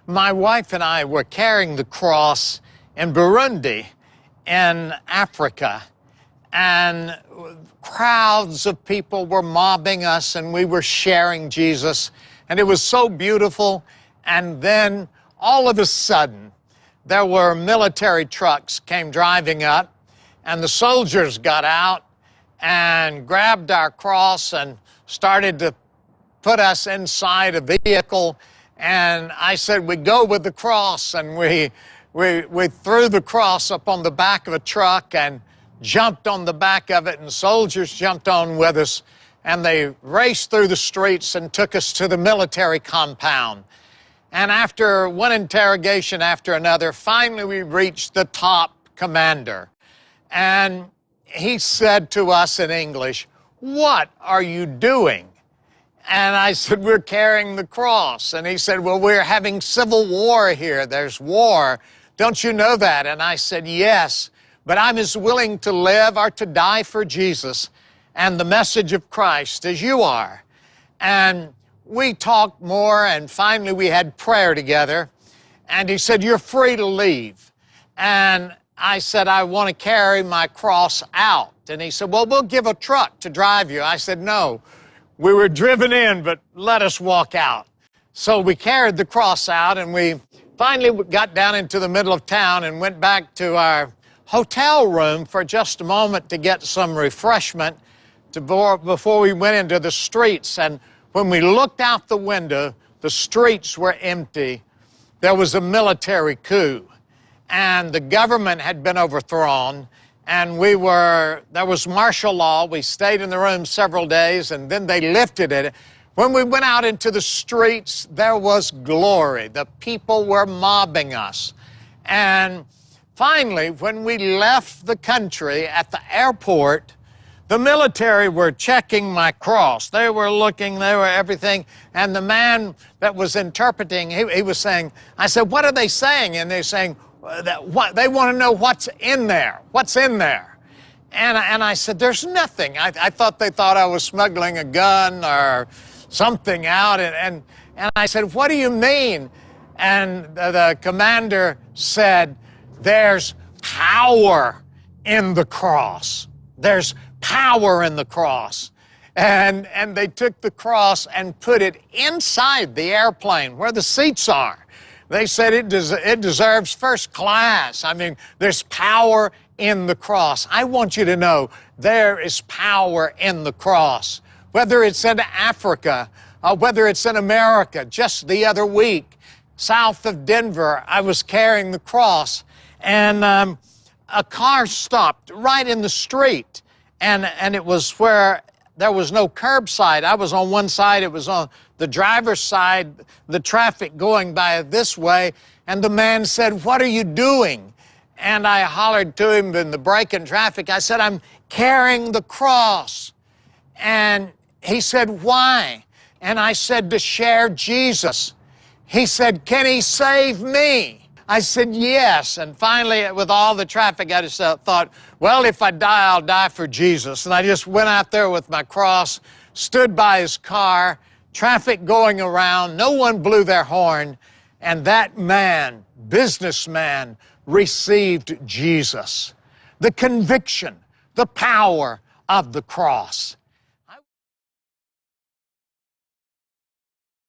My wife and I were carrying the cross in Burundi in Africa, and crowds of people were mobbing us, and we were sharing Jesus, and it was so beautiful. And then all of a sudden, there were military trucks came driving up, and the soldiers got out and grabbed our cross and started to put us inside a vehicle. And I said, we go with the cross. And we threw the cross up on the back of a truck and jumped on the back of it, and soldiers jumped on with us. And they raced through the streets and took us to the military compound. And after one interrogation after another, finally we reached the top commander. And he said to us in English, "What are you doing?" And I said, "We're carrying the cross." And he said, "Well, we're having civil war here. There's war. Don't you know that?" And I said, "Yes, but I'm as willing to live or to die for Jesus and the message of Christ as you are." And we talked more, and finally we had prayer together. And he said, "You're free to leave." And I said, "I want to carry my cross out." And he said, "Well, we'll give a truck to drive you." I said, "No. We were driven in, but let us walk out." So we carried the cross out, and we finally got down into the middle of town and went back to our hotel room for just a moment to get some refreshment before we went into the streets. And when we looked out the window, the streets were empty. There was a military coup, and the government had been overthrown. And there was martial law. We stayed in the room several days, and then they lifted it. When we went out into the streets, there was glory. The people were mobbing us. And finally, when we left the country at the airport, the military were checking my cross. They were looking, they were everything. And the man that was interpreting, he was saying, I said, "What are they saying?" And they're saying, they want to know what's in there. What's in there? And I said, "There's nothing." I thought they thought I was smuggling a gun or something out. And I said, "What do you mean?" And the commander said, "There's power in the cross. There's power in the cross." And they took the cross and put it inside the airplane where the seats are. They said it deserves first class. I mean, there's power in the cross. I want you to know there is power in the cross. Whether it's in Africa, whether it's in America. Just the other week, south of Denver, I was carrying the cross, and a car stopped right in the street. And it was where there was no curbside. I was on one side, it was on the driver's side, the traffic going by this way, and the man said, "What are you doing?" And I hollered to him in the break in traffic. I said, "I'm carrying the cross." And he said, "Why?" And I said, "To share Jesus." He said, "Can he save me?" I said, "Yes." And finally, with all the traffic, I just thought, well, if I die, I'll die for Jesus. And I just went out there with my cross, stood by his car, traffic going around, no one blew their horn, and that man, businessman, received Jesus. The conviction, the power of the cross.